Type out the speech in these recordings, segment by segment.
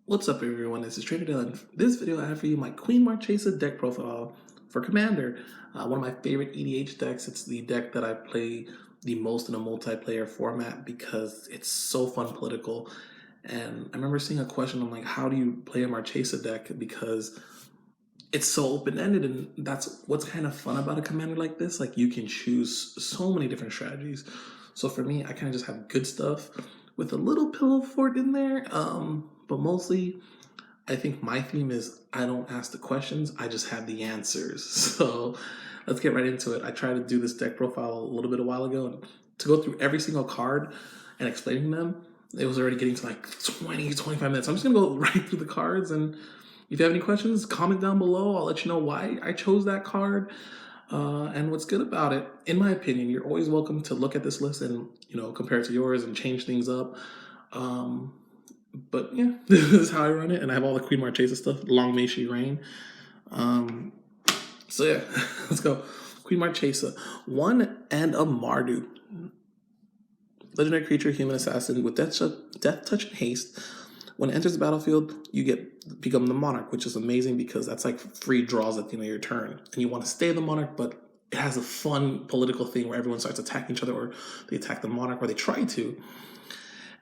What's up, everyone? This is Trader Dylan. In this video, I have for you my Queen Marchesa deck profile for Commander. One of my favorite EDH decks. It's the deck that I play the most in a multiplayer format because it's so fun political. And I remember seeing a question on like, how do you play a Marchesa deck? Because it's so open-ended, and that's what's kind of fun about a commander like this. Like, you can choose so many different strategies. So for me, I kind of just have good stuff with a little pillow fort in there. But mostly, I think my theme is I don't ask the questions, I just have the answers. So let's get right into it. I tried to do this deck profile a little bit a while ago, and to go through every single card and explaining them, it was already getting to like 20, 25 minutes. I'm just gonna go right through the cards, and if you have any questions, comment down below. I'll let you know why I chose that card and what's good about it. In my opinion, you're always welcome to look at this list and compare it to yours and change things up. But yeah, this is how I run it, and I have all the Queen Marchesa stuff. Long may she reign. So yeah, let's go. Queen Marchesa, 1 and a Mardu. Legendary creature, human assassin with death touch and haste. When it enters the battlefield, you become the monarch, which is amazing because that's like free draws at the end of your turn. And you want to stay the monarch, but it has a fun political thing where everyone starts attacking each other, or they attack the monarch, or they try to.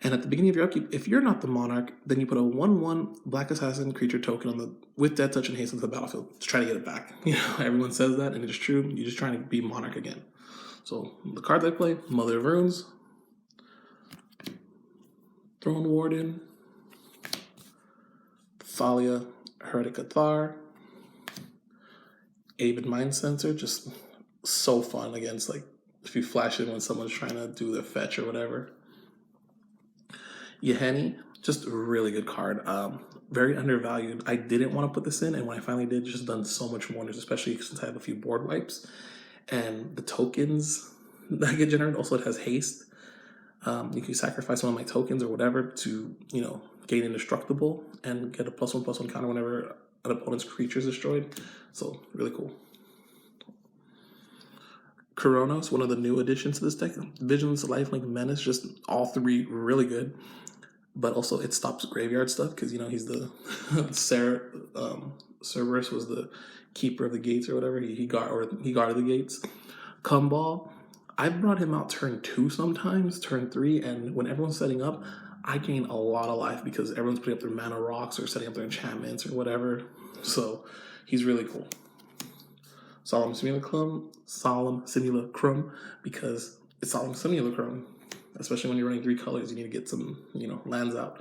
And at the beginning of your upkeep, if you're not the monarch, then you put a 1/1 black assassin creature token with death touch and haste into the battlefield to try to get it back. Everyone says that, and it is true. You're just trying to be monarch again. So the cards I play: Mother of Runes, Throne Warden, Thalia, Heretic Cathar, Avid Mind Sensor, just so fun against, like, if you flash it when someone's trying to do their fetch or whatever. Yeheni, just a really good card. Very undervalued. I didn't want to put this in, and when I finally did, just done so much wonders, especially since I have a few board wipes. And the tokens that get generated, also it has haste. You can sacrifice one of my tokens or whatever to, gain indestructible and get a +1/+1 counter whenever an opponent's creature is destroyed. So really cool. Coronos, one of the new additions to this deck. Vigilance, Lifelink, Menace, just all three really good. But also it stops graveyard stuff because, he's the Cerberus was the keeper of the gates or whatever. He guarded the gates. Kumbal, I brought him out turn 2 sometimes, turn 3, and when everyone's setting up, I gain a lot of life because everyone's putting up their mana rocks or setting up their enchantments or whatever. So he's really cool. Solemn Simulacrum, because it's Solemn Simulacrum, especially when you're running 3 colors, you need to get some, lands out.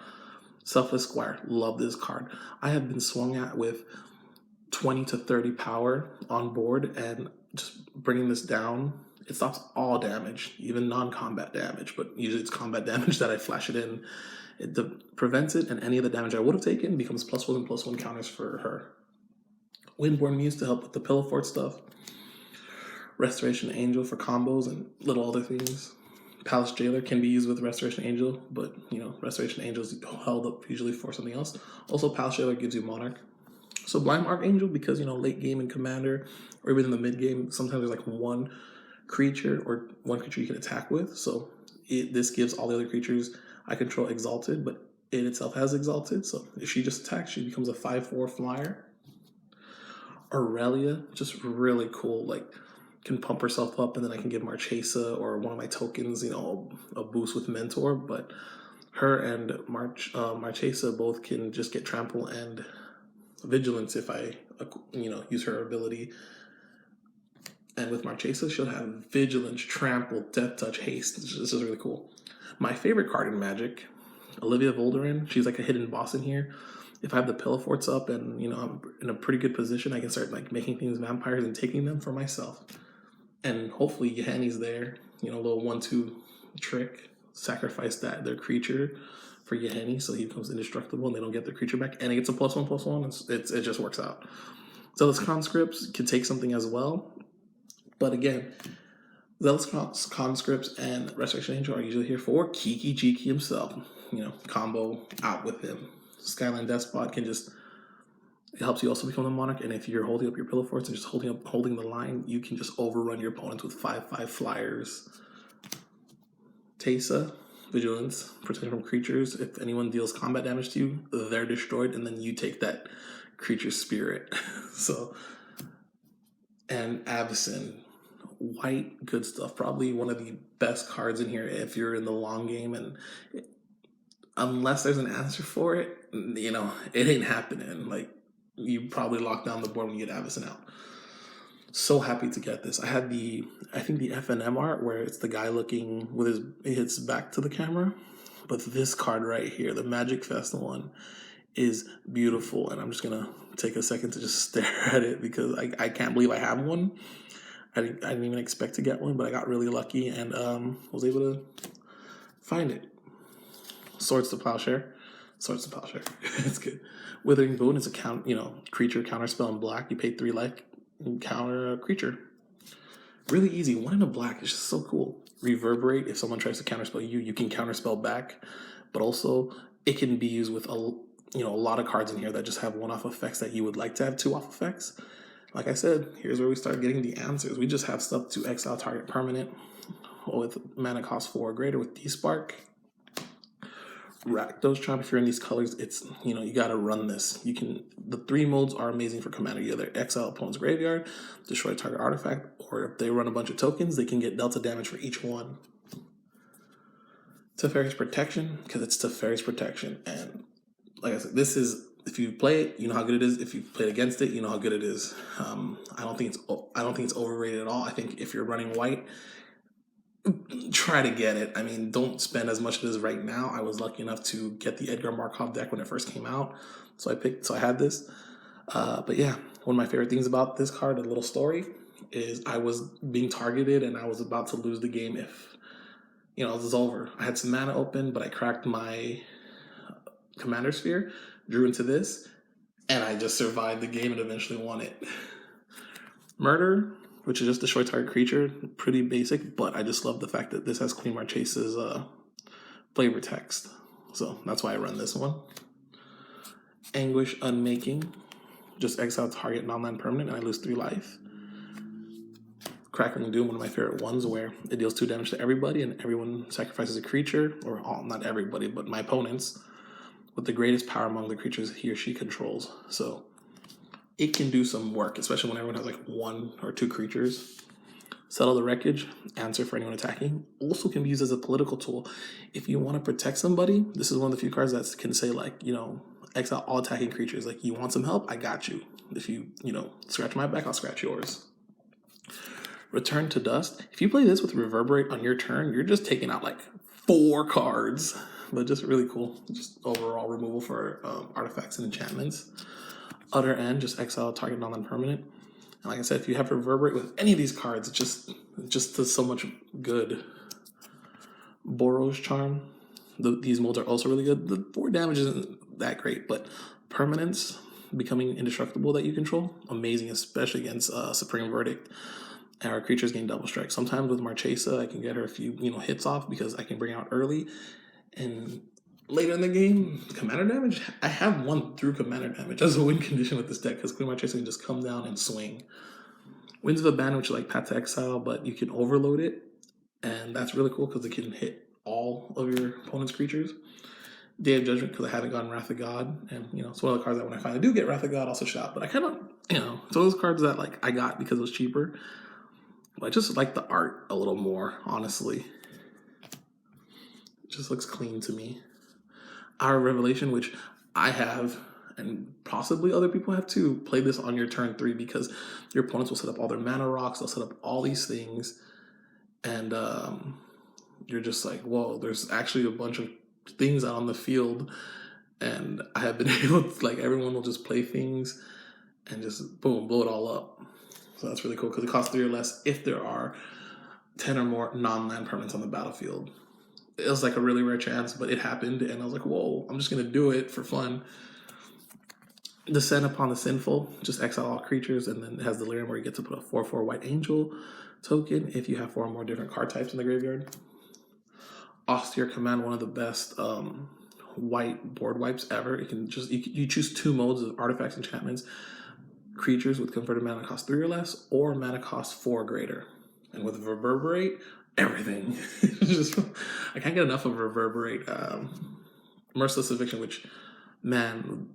Selfless Squire, love this card. I have been swung at with 20 to 30 power on board, and just bringing this down, it stops all damage, even non-combat damage, but usually it's combat damage that I flash it in. It prevents it, and any of the damage I would have taken becomes +1 and +1 counters for her. Windborn Muse to help with the pillow fort stuff. Restoration Angel for combos and little other things. Palace Jailer can be used with Restoration Angel, but Restoration Angel is held up usually for something else. Also, Palace Jailer gives you Monarch. So Blind Archangel, because late game in Commander or even in the mid game, sometimes there's like one creature or one creature you can attack with. So this gives all the other creatures I control Exalted, but it itself has Exalted. So if she just attacks, she becomes a 5/4 flyer. Aurelia, just really cool. Like, can pump herself up, and then I can give Marchesa or one of my tokens, a boost with Mentor. But her and Marchesa both can just get Trample and Vigilance if I, use her ability. And with Marchesa, she'll have Vigilance, Trample, Death Touch, Haste. This is really cool. My favorite card in Magic, Olivia Volderin. She's like a hidden boss in here. If I have the pillow forts up and, I'm in a pretty good position, I can start like making things vampires and taking them for myself. And hopefully Yeheni's there, a little 1/2 trick. Sacrifice their creature for Yeheni so he becomes indestructible and they don't get their creature back. And it gets a +1/+1. It just works out. Zealous Conscripts can take something as well. But again, Zealous Conscripts and Restoration Angel are usually here for Kiki Jiki himself. Combo out with him. Skyline Despot can just, it helps you also become the monarch, and if you're holding up your pillow forts and just holding the line, you can just overrun your opponents with 5/5 flyers. Teysa, Vigilance, protection from creatures. If anyone deals combat damage to you, they're destroyed, and then you take that creature's spirit. So, and Avacyn, white, good stuff. Probably one of the best cards in here if you're in the long game, and unless there's an answer for it, you know, it ain't happening. Like, you probably lock down the board when you get Avacyn out. So happy to get this. I had I think the FNM art where it's the guy looking with his back to the camera, but this card right here, the Magic Fest one, is beautiful, and I'm just gonna take a second to just stare at it because I can't believe I have one. I didn't even expect to get one, but I got really lucky and was able to find it. Swords to Plowshare. It's good. Withering Boon is a creature counterspell in black. You pay 3 life, counter a creature. Really easy. 1 in a black is just so cool. Reverberate. If someone tries to counterspell you, you can counterspell back. But also, it can be used with a lot of cards in here that just have 1-off effects that you would like to have 2-off effects. Like I said, here's where we start getting the answers. We just have stuff to exile target permanent with mana cost 4 or greater with D-Spark. Rakdos Charm, if you're in these colors, it's, you gotta run this. The 3 modes are amazing for Commander. You either exile opponent's graveyard, destroy target artifact, or if they run a bunch of tokens, they can get delta damage for each one. Teferi's Protection, because it's Teferi's Protection. And like I said, this is, if you play it, you know how good it is. If you played against it, you know how good it is. I don't think it's overrated at all. I think if you're running white, try to get it. I mean, don't spend as much as it is right now. I was lucky enough to get the Edgar Markov deck when it first came out, so I had this. But yeah, one of my favorite things about this card, a little story, is I was being targeted and I was about to lose the game if it was over. I had some mana open, but I cracked my Commander Sphere, drew into this, and I just survived the game and eventually won it. Murder, which is just destroy target creature, pretty basic, but I just love the fact that this has Queen Marchesa's flavor text. So that's why I run this one. Anguish Unmaking, just exile target non-land permanent and I lose 3 life. Crackling Doom, one of my favorite ones, where it deals 2 damage to everybody and everyone sacrifices a creature, or not everybody, but my opponents, with the greatest power among the creatures he or she controls. So it can do some work, especially when everyone has like 1 or 2 creatures. Settle the Wreckage, answer for anyone attacking. Also can be used as a political tool. If you want to protect somebody, this is one of the few cards that can say exile all attacking creatures. Like, you want some help? I got you. If you, scratch my back, I'll scratch yours. Return to Dust. If you play this with Reverberate on your turn, you're just taking out like 4 cards. But just really cool. Just overall removal for artifacts and enchantments. Utter End, just exile target non-land permanent. And like I said, if you have Reverberate with any of these cards, it just does so much good. Boros Charm. These molds are also really good. The 4 damage isn't that great, but permanence, becoming indestructible that you control, amazing, especially against Supreme Verdict. Our creatures gain double strike. Sometimes with Marchesa, I can get her a few hits off because I can bring out early. And later in the game, commander damage, I have 1 through commander damage as a win condition with this deck because Queen Marchesa can just come down and swing. Winds of Abandon, which is like Path to Exile, but you can overload it. And that's really cool because it can hit all of your opponent's creatures. Day of Judgment, because I haven't gotten Wrath of God. And, it's one of the cards that when I finally do get Wrath of God, I'll switch it out. But I kind of, it's one of those cards that I got because it was cheaper. But I just like the art a little more, honestly. It just looks clean to me. Our Revelation, which I have, and possibly other people have too, play this on your turn 3 because your opponents will set up all their mana rocks, they'll set up all these things, and you're just like, whoa, there's actually a bunch of things out on the field, and I have been able to, everyone will just play things and just, boom, blow it all up. So that's really cool because it costs 3 or less if there are 10 or more non-land permanents on the battlefield. It was like a really rare chance, but it happened, and I was like, whoa, I'm just going to do it for fun. Descend Upon the Sinful, just exile all creatures, and then it has Delirium where you get to put a 4/4 White Angel token if you have 4 or more different card types in the graveyard. Austere Command, one of the best white board wipes ever. It can just you choose 2 modes of artifacts, enchantments, creatures with converted mana cost 3 or less, or mana cost 4 or greater. And with Reverberate, everything. Just, I can't get enough of Reverberate. Merciless Eviction, which, man,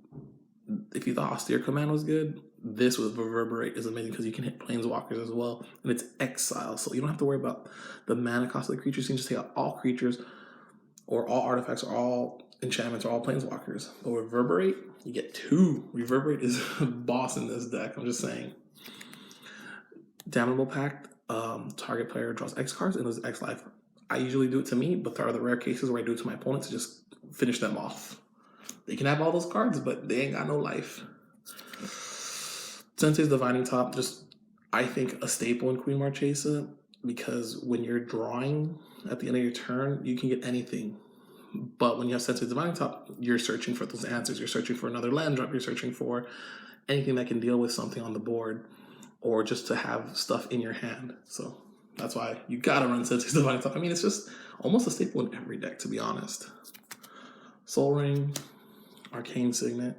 if you thought Austere Command was good, this with Reverberate is amazing because you can hit Planeswalkers as well, and it's exile, so you don't have to worry about the mana cost of the creatures. You can just take out all creatures, or all artifacts, or all enchantments, or all Planeswalkers. But Reverberate, you get 2. Reverberate is a boss in this deck, I'm just saying. Damnable Pact, target player draws X cards and loses X life. I usually do it to me, but there are the rare cases where I do it to my opponent to just finish them off. They can have all those cards, but they ain't got no life. Sensei's Divining Top, just, I think, a staple in Queen Marchesa, because when you're drawing at the end of your turn, you can get anything. But when you have Sensei's Divining Top, you're searching for those answers. You're searching for another land drop. You're searching for anything that can deal with something on the board, or just to have stuff in your hand. So that's why you gotta run Sensei's Divining Top. I mean, it's just almost a staple in every deck, to be honest. Soul Ring, Arcane Signet,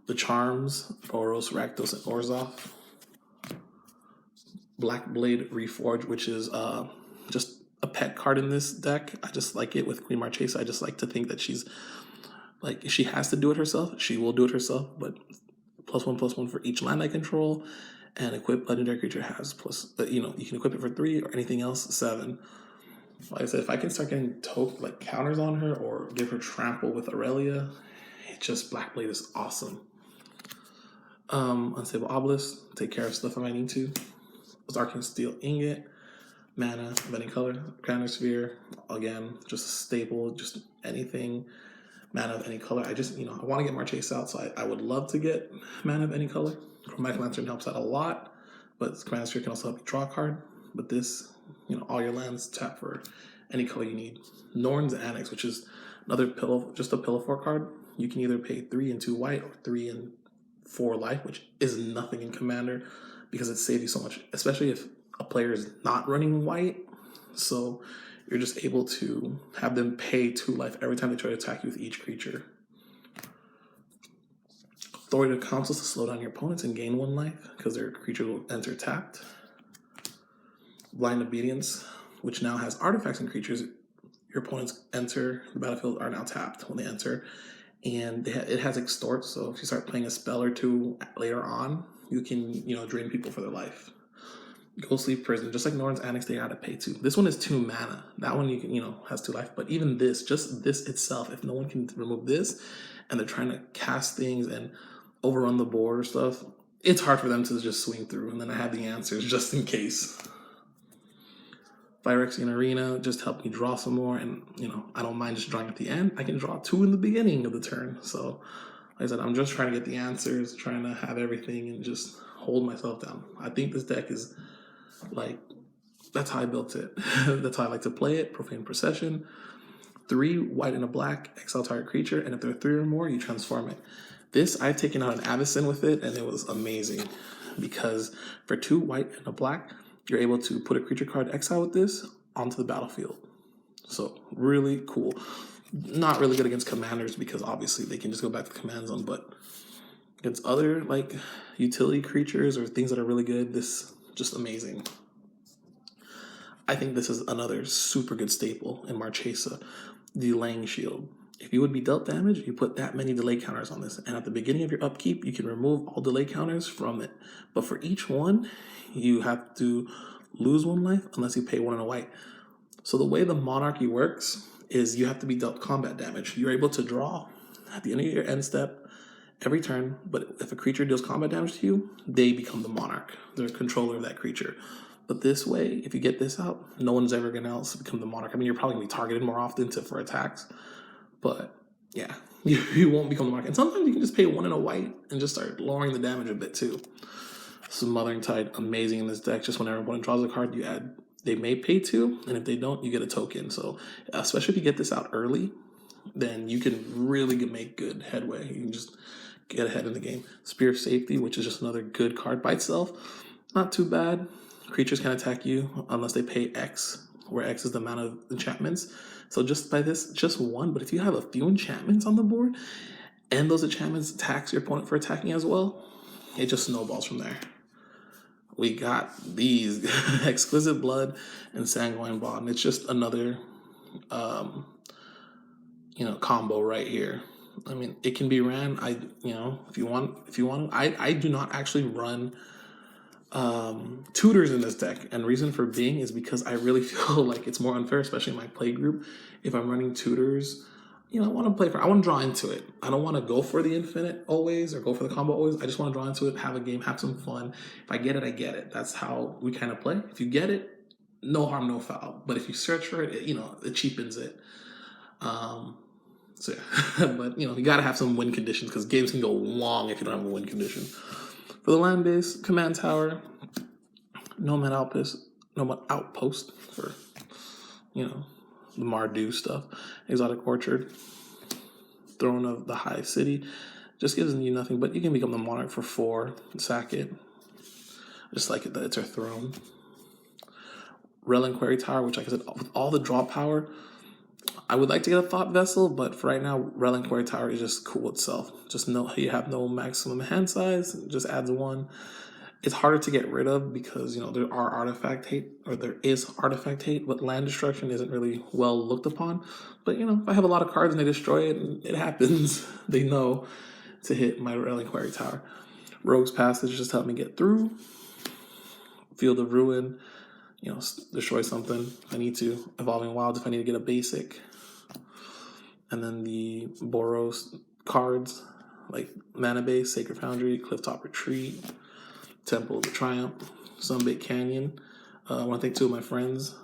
the Charms, Boros, Rakdos, and Orzhov. Black Blade Reforge, which is just a pet card in this deck. I just like it with Queen Marchesa. I just like to think that she's, like, she has to do it herself. She will do it herself, but +1/+1 for each land I control, and equip legendary creature has plus, you can equip it for 3, or anything else 7. Like I said, if I can start getting counters on her, or give her trample with Aurelia, Black Blade is awesome. Unstable Obelisk, take care of stuff if I need to. Arcane Steel Ingot, mana of any color. Counter Sphere, again, just a staple, just anything. Mana of any color. I just, I want to get Marchesa out, so I would love to get mana of any color. Chromatic Lantern helps out a lot, but Command Sphere can also help you draw a card. But this, all your lands tap for any color you need. Norn's Annex, which is another just a Pillow 4 card. You can either pay 3 and 2 white, or 3 and 4 life, which is nothing in Commander, because it saves you so much, especially if a player is not running white. So you're just able to have them pay 2 life every time they try to attack you with each creature. Authority of Councils to slow down your opponents and gain 1 life, because their creature will enter tapped. Blind Obedience, which now has artifacts and creatures your opponents enter the battlefield are now tapped when they enter. And it has Extort, so if you start playing a spell or 2 later on, you can, drain people for their life. Ghostly Prison, just like Norn's Annex, they gotta pay 2. This one is 2 mana. That one, you can, has 2 life. But even this, just this itself, if no one can remove this, and they're trying to cast things and overrun the board or stuff, it's hard for them to just swing through. And then I have the answers just in case. Phyrexian Arena just helped me draw some more, and I don't mind just drawing at the end. I can draw 2 in the beginning of the turn. So like I said, I'm just trying to get the answers, trying to have everything, and just hold myself down. I think this deck is that's how I built it. That's how I like to play it. Profane Procession, 3 white and a black, exile target creature, and if there are 3 or more, you transform it. This, I've taken out an Avacyn with it, and it was amazing, because for 2 white and a black, you're able to put a creature card exile with this onto the battlefield. So really cool. Not really good against commanders, because obviously they can just go back to the command zone, but against other utility creatures or things that are really good, this just amazing. I think this is another super good staple in Marchesa, Delaying Shield. If you would be dealt damage, you put that many delay counters on this, and at the beginning of your upkeep, you can remove all delay counters from it. But for each one, you have to lose 1 life unless you pay 1 and a white. So the way the Monarchy works is you have to be dealt combat damage. You're able to draw at the end of your end step every turn, but if a creature deals combat damage to you, they become the Monarch. They're the controller of that creature. But this way, if you get this out, no one's ever going to else become the Monarch. I mean, you're probably going to be targeted more often for attacks, but yeah, you won't become the Monarch. And sometimes you can just pay 1 and a white and just start lowering the damage a bit too. Smothering Tide, amazing in this deck. Just whenever opponent draws a card, you add, they may pay 2, and if they don't, you get a token. So especially if you get this out early, then you can really make good headway. You can just get ahead in the game. Spear of Safety, which is just another good card by itself. Not too bad. Creatures can attack you unless they pay X, where X is the amount of enchantments. So just by this, just 1. But if you have a few enchantments on the board, and those enchantments tax your opponent for attacking as well, it just snowballs from there. we got these Exquisite Blood and Sanguine Bond. It's just another, combo right here. I mean, it can be ran. If you want, I do not actually run tutors in this deck, and reason for being is because I really feel like it's more unfair, especially in my play group. If I'm running tutors, I want to draw into it. I don't want to go for the infinite always or go for the combo always. I just want to draw into it, have a game, have some fun. If I get it, I get it. That's how we kind of play. If you get it, no harm, no foul. But if you search for it, it cheapens it. So yeah, but you gotta have some win conditions because games can go long if you don't have a win condition. For the land base, command tower, nomad outpost for the Mardu stuff, exotic orchard, throne of the high city, just gives you nothing, but you can become the monarch for 4, sack it. Just like it that it's our throne. Reliquary Tower, which like I said, with all the draw power, I would like to get a Thought Vessel, but for right now, Reliquary Tower is just cool itself. Just know you have no maximum hand size, just adds 1. It's harder to get rid of because, there is artifact hate, but land destruction isn't really well looked upon. But, if I have a lot of cards and they destroy it, and it happens, they know to hit my Reliquary Tower. Rogue's Passage just help me get through. Field of Ruin, destroy something if I need to. Evolving Wilds if I need to get a basic. And then the Boros cards, like Mana Base, Sacred Foundry, Clifftop Retreat, Temple of the Triumph, Sunbait Canyon. I want to thank 2 of my friends,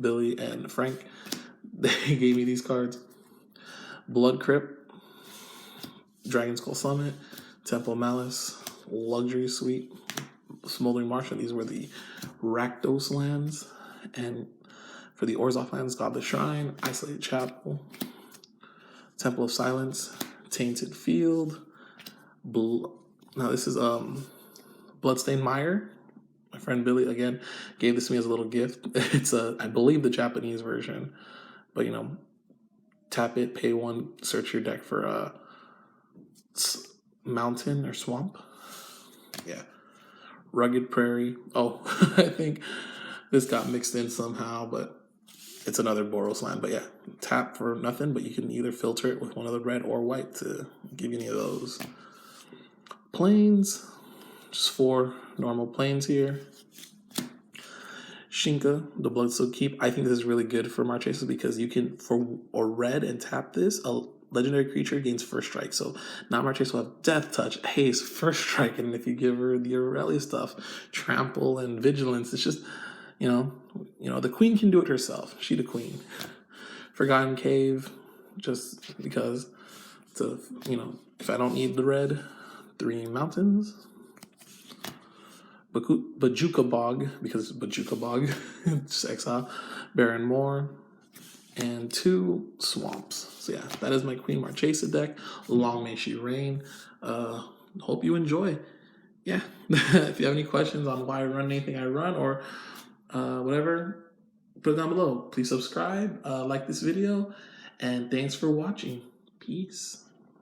Billy and Frank. They gave me these cards. Blood Crypt, Dragon Skull Summit, Temple Malice, Luxury Suite, Smoldering Marsh. These were the Rakdos lands. And for the Orzhov lands, Godless Shrine, Isolated Chapel, Temple of Silence, Tainted Field. Now this is Bloodstained Mire. My friend Billy again gave this to me as a little gift. It's I believe the Japanese version, but tap it, pay 1, search your deck for a mountain or swamp. Yeah, Rugged Prairie. Oh, I think this got mixed in somehow, but it's another Boros land. But yeah, tap for nothing, but you can either filter it with one of the red or white to give you any of those. Plains, just 4 normal plains here. Shinka, the Bloodsoaked Keep. I think this is really good for Marchesa because you can, for a red and tap this, a legendary creature gains first strike. So now Marchesa will have Death Touch, Haste, First Strike, and if you give her the Aurelia stuff, Trample and Vigilance, it's just, the queen can do it herself. She the queen. Forgotten Cave, just because if I don't need the red, 3 mountains. Bajuka Bog, because it's Bajuka Bog, just exile. Barren Moor, and 2 swamps. So yeah, that is my Queen Marchesa deck. Long may she reign. Hope you enjoy. Yeah, if you have any questions on why I run anything I run or whatever, put it down below. Please subscribe, like this video, and thanks for watching. Peace.